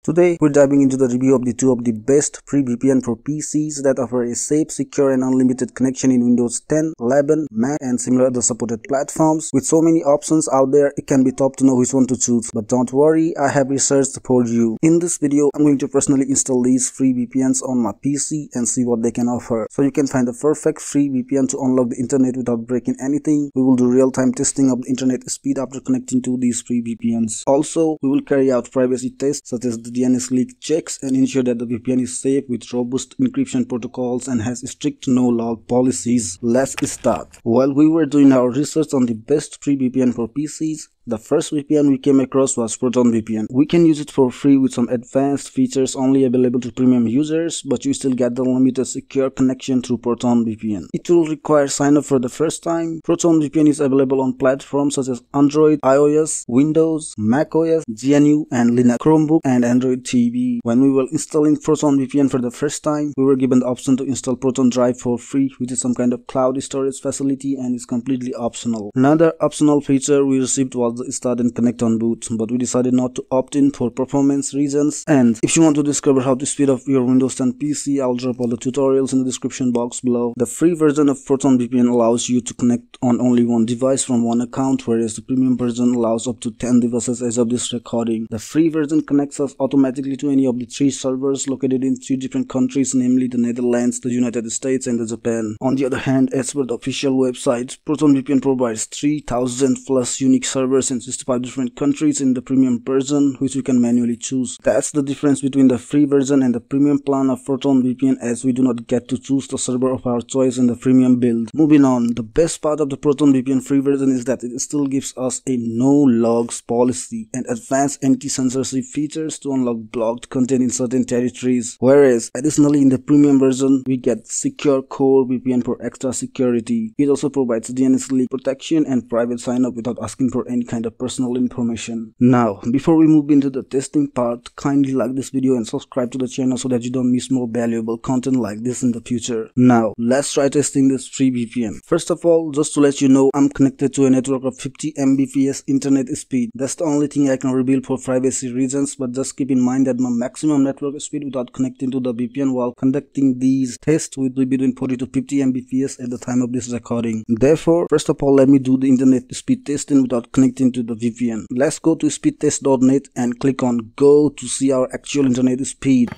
Today, we're diving into the review of two of the best free VPN for PCs that offer a safe, secure and unlimited connection in Windows 10, 11, Mac and similar other supported platforms. With so many options out there, it can be tough to know which one to choose. But don't worry, I have researched for you. In this video, I'm going to personally install these free VPNs on my PC and see what they can offer. So you can find the perfect free VPN to unlock the internet without breaking anything. We will do real-time testing of the internet speed after connecting to these free VPNs. Also, we will carry out privacy tests such as the DNS leak checks and ensure that the VPN is safe with robust encryption protocols and has strict no-log policies. Let's start. While we were doing our research on the best free VPN for PCs, the first VPN we came across was ProtonVPN. We can use it for free with some advanced features only available to premium users, but you still get the unlimited secure connection through ProtonVPN. It will require sign up for the first time. ProtonVPN is available on platforms such as Android, iOS, Windows, macOS, GNU and Linux, Chromebook and Android TV. When we were installing ProtonVPN for the first time, we were given the option to install Proton Drive for free, which is some kind of cloud storage facility and is completely optional. Another optional feature we received was the start and connect on boot, but we decided not to opt in for performance reasons. And if you want to discover how to speed up your Windows 10 PC, I'll drop all the tutorials in the description box below. The free version of ProtonVPN allows you to connect on only one device from one account, whereas the premium version allows up to 10 devices as of this recording. The free version connects us automatically to any of the 3 servers located in 3 different countries, namely the Netherlands, the United States and the Japan. On the other hand, as per the official website, ProtonVPN provides 3,000 plus unique servers in 65 different countries in the premium version, which we can manually choose. That's the difference between the free version and the premium plan of ProtonVPN, as we do not get to choose the server of our choice in the premium build. Moving on, the best part of the ProtonVPN free version is that it still gives us a no logs policy and advanced anti-censorship features to unlock blocked content in certain territories, whereas additionally in the premium version we get secure core VPN for extra security. It also provides DNS leak protection and private sign-up without asking for any kind of personal information. Now, before we move into the testing part, kindly like this video and subscribe to the channel so that you don't miss more valuable content like this in the future. Now, let's try testing this free VPN. First of all, just to let you know, I'm connected to a network of 50 Mbps internet speed. That's the only thing I can reveal for privacy reasons, but just keep in mind that my maximum network speed without connecting to the VPN while conducting these tests will be between 40 to 50 Mbps at the time of this recording. Therefore, first of all, let me do the internet speed testing without connecting to the VPN. Let's go to speedtest.net and click on go to see our actual internet speed.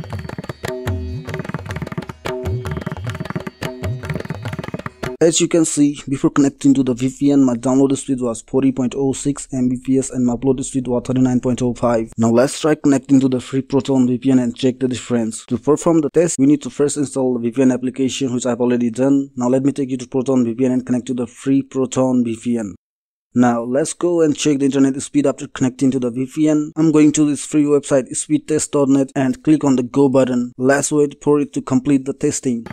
As you can see, before connecting to the VPN, my download speed was 40.06 Mbps and my upload speed was 39.05. Now let's try connecting to the free ProtonVPN and check the difference. To perform the test, we need to first install the VPN application, which I've already done. Now let me take you to ProtonVPN and connect to the free ProtonVPN. Now let's go and check the internet speed after connecting to the VPN. I'm going to this free website speedtest.net and click on the go button. Let's wait for it to complete the testing.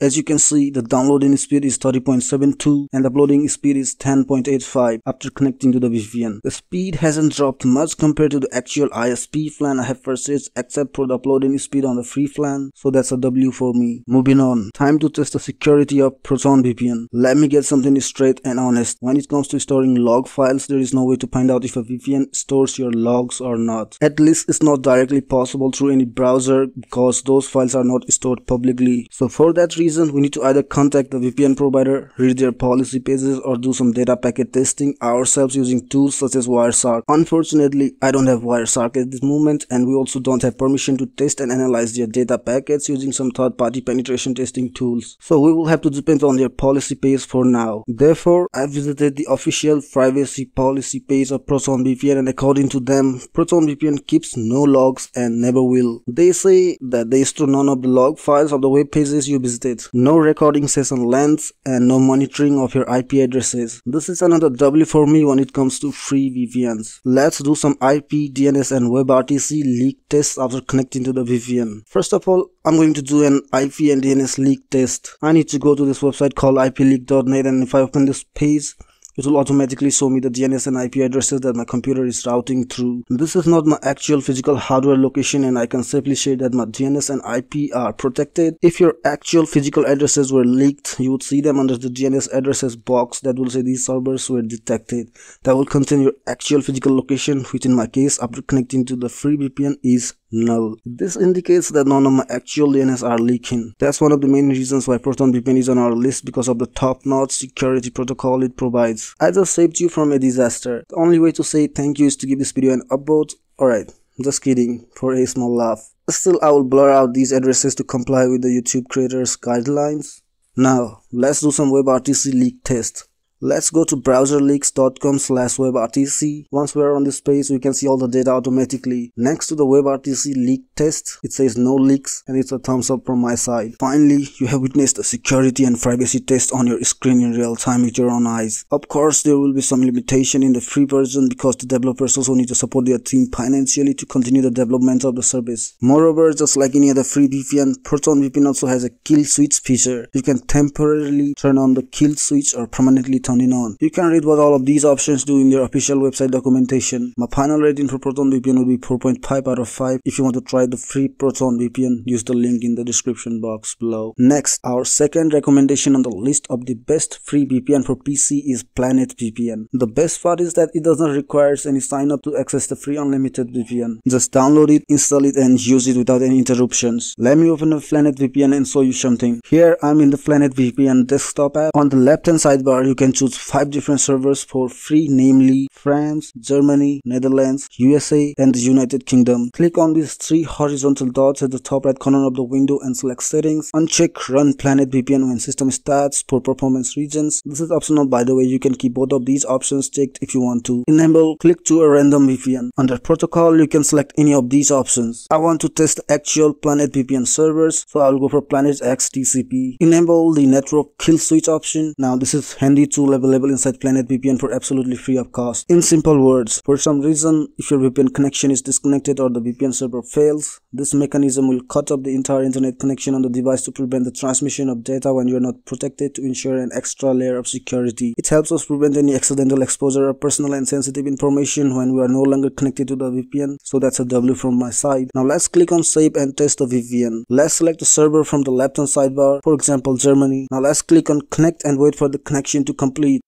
As you can see, the downloading speed is 30.72 and the uploading speed is 10.85 after connecting to the VPN. The speed hasn't dropped much compared to the actual ISP plan I have purchased, except for the uploading speed on the free plan, so that's a W for me. Moving on, time to test the security of ProtonVPN. Let me get something straight and honest. When it comes to storing log files, there is no way to find out if a VPN stores your logs or not. At least it's not directly possible through any browser because those files are not stored publicly. So for that reason, we need to either contact the VPN provider, read their policy pages or do some data packet testing ourselves using tools such as Wireshark. Unfortunately, I don't have Wireshark at this moment, and we also don't have permission to test and analyze their data packets using some third-party penetration testing tools. So we will have to depend on their policy page for now. Therefore, I visited the official privacy policy page of ProtonVPN, and according to them, ProtonVPN keeps no logs and never will. They say that they store none of the log files of the web pages you visited, no recording session lengths and no monitoring of your IP addresses. This is another W for me when it comes to free VPNs. Let's do some IP, DNS and WebRTC leak tests after connecting to the VPN. First of all, I'm going to do an IP and DNS leak test. I need to go to this website called ipleak.net, and if I open this page, it will automatically show me the DNS and IP addresses that my computer is routing through. This is not my actual physical hardware location, and I can safely say that my DNS and IP are protected. If your actual physical addresses were leaked, you would see them under the DNS addresses box that will say these servers were detected. That will contain your actual physical location, which in my case, after connecting to the free VPN, is null. This indicates that none of my actual DNS are leaking. That's one of the main reasons why ProtonVPN is on our list, because of the top-notch security protocol it provides. I just saved you from a disaster. The only way to say thank you is to give this video an upvote. Alright, just kidding, for a small laugh. Still, I will blur out these addresses to comply with the YouTube creators guidelines. Now, let's do some WebRTC leak test. Let's go to browserleaks.com/WebRTC. Once we are on this page, we can see all the data automatically. Next to the WebRTC leak test, it says no leaks, and it's a thumbs up from my side. Finally, you have witnessed a security and privacy test on your screen in real time with your own eyes. Of course, there will be some limitation in the free version because the developers also need to support their team financially to continue the development of the service. Moreover, just like any other free VPN, ProtonVPN also has a kill switch feature. You can temporarily turn on the kill switch or permanently turn it on. You can read what all of these options do in their official website documentation. My final rating for ProtonVPN will be 4.5 out of 5. If you want to try the free ProtonVPN, use the link in the description box below. Next, our second recommendation on the list of the best free VPN for PC is Planet VPN. The best part is that it does not require any sign up to access the free unlimited VPN. Just download it, install it, and use it without any interruptions. Let me open up Planet VPN and show you something. Here I'm in the Planet VPN desktop app. On the left hand sidebar, you can choose 5 different servers for free, namely France, Germany, Netherlands, USA, and the United Kingdom. Click on these 3 horizontal dots at the top right corner of the window and select settings. Uncheck Run Planet VPN when system starts for performance regions. This is optional, by the way. You can keep both of these options checked if you want to. Enable, click to a random VPN. Under protocol, you can select any of these options. I want to test the actual Planet VPN servers, so I will go for Planet X TCP. Enable the network kill switch option. Now this is handy tool available inside Planet VPN for absolutely free of cost. In simple words, for some reason, if your VPN connection is disconnected or the VPN server fails, this mechanism will cut off the entire internet connection on the device to prevent the transmission of data when you are not protected, to ensure an extra layer of security. It helps us prevent any accidental exposure of personal and sensitive information when we are no longer connected to the VPN, so that's a W from my side. Now let's click on Save and test the VPN. Let's select the server from the left hand sidebar, for example Germany. Now let's click on Connect and wait for the connection to complete.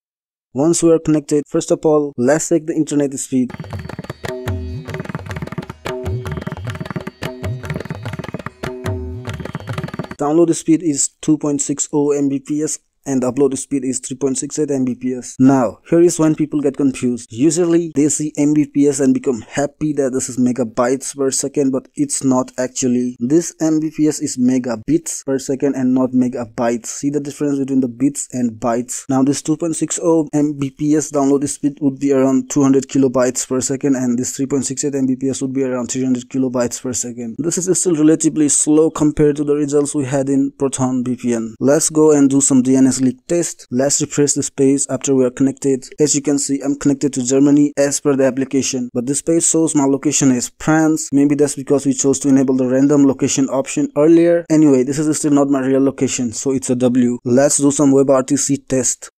Once we are connected, first of all, let's check the internet speed. Download speed is 2.60 Mbps and upload speed is 3.68 Mbps. Now, here is when people get confused. Usually, they see Mbps and become happy that this is megabytes per second, but it's not actually. This Mbps is megabits per second and not megabytes. See the difference between the bits and bytes. Now, this 2.60 Mbps download speed would be around 200 kilobytes per second, and this 3.68 Mbps would be around 300 kilobytes per second. This is still relatively slow compared to the results we had in ProtonVPN. Let's go and do some DNS leak test. Let's refresh this page after we are connected. As you can see, I'm connected to Germany as per the application, but this page shows my location as France. Maybe that's because we chose to enable the random location option earlier. Anyway, this is still not my real location, so it's a W. Let's do some WebRTC test.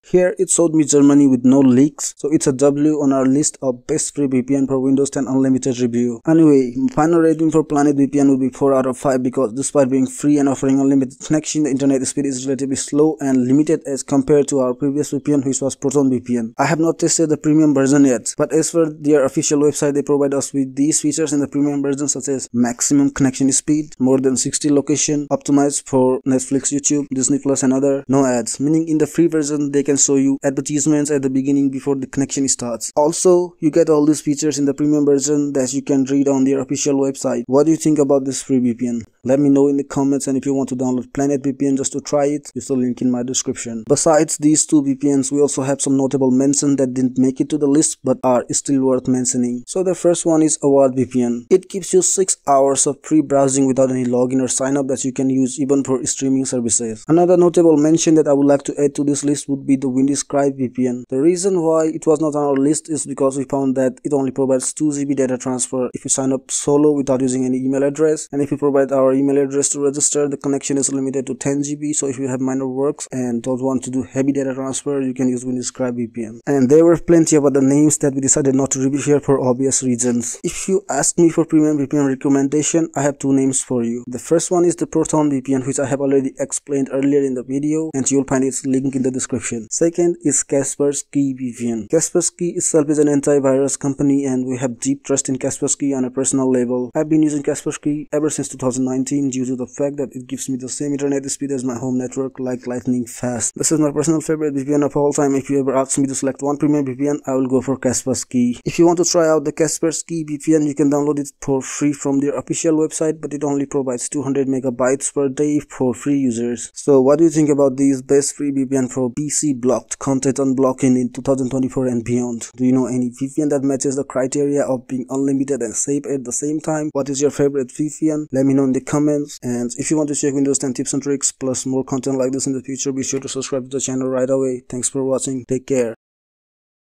Here it showed me Germany with no leaks, so it's a W on our list of best free VPN for Windows 10 Unlimited review. Anyway, final rating for Planet VPN would be 4 out of 5 because despite being free and offering unlimited connection, the internet speed is relatively slow and limited as compared to our previous VPN, which was ProtonVPN. I have not tested the premium version yet, but as per their official website, they provide us with these features in the premium version, such as maximum connection speed, more than 60 location, optimized for Netflix, YouTube, Disney Plus and other, no ads, meaning in the free version they can show you advertisements at the beginning before the connection starts. Also, you get all these features in the premium version that you can read on their official website. What do you think about this free VPN? Let me know in the comments, and if you want to download Planet VPN just to try it, use the link in my description. Besides these two VPNs, we also have some notable mentions that didn't make it to the list but are still worth mentioning. So the first one is Award VPN. It gives you 6 hours of free browsing without any login or sign up that you can use even for streaming services. Another notable mention that I would like to add to this list would be the Windescribe VPN. The reason why it was not on our list is because we found that it only provides 2 GB data transfer if you sign up solo without using any email address, and if you provide our email address to register, the connection is limited to 10 GB. So if you have minor works and don't want to do heavy data transfer, you can use Windescribe VPN. And there were plenty of other names that we decided not to review here for obvious reasons. If you ask me for premium VPN recommendation, I have 2 names for you. The first one is the Proton VPN, which I have already explained earlier in the video, and you'll find its link in the description. Second is Kaspersky VPN. Kaspersky itself is an antivirus company, and we have deep trust in Kaspersky on a personal level. I've been using Kaspersky ever since 2019 due to the fact that it gives me the same internet speed as my home network, like lightning fast. This is my personal favorite VPN of all time. If you ever ask me to select one premium VPN, I will go for Kaspersky. If you want to try out the Kaspersky VPN, you can download it for free from their official website, but it only provides 200 megabytes per day for free users. So what do you think about these best free VPN for PC blocked content unblocking in 2024 and beyond? Do you know any VPN that matches the criteria of being unlimited and safe at the same time? What is your favorite VPN? Let me know in the comments. And if you want to check Windows 10 tips and tricks plus more content like this in the future, be sure to subscribe to the channel right away. Thanks for watching. Take care.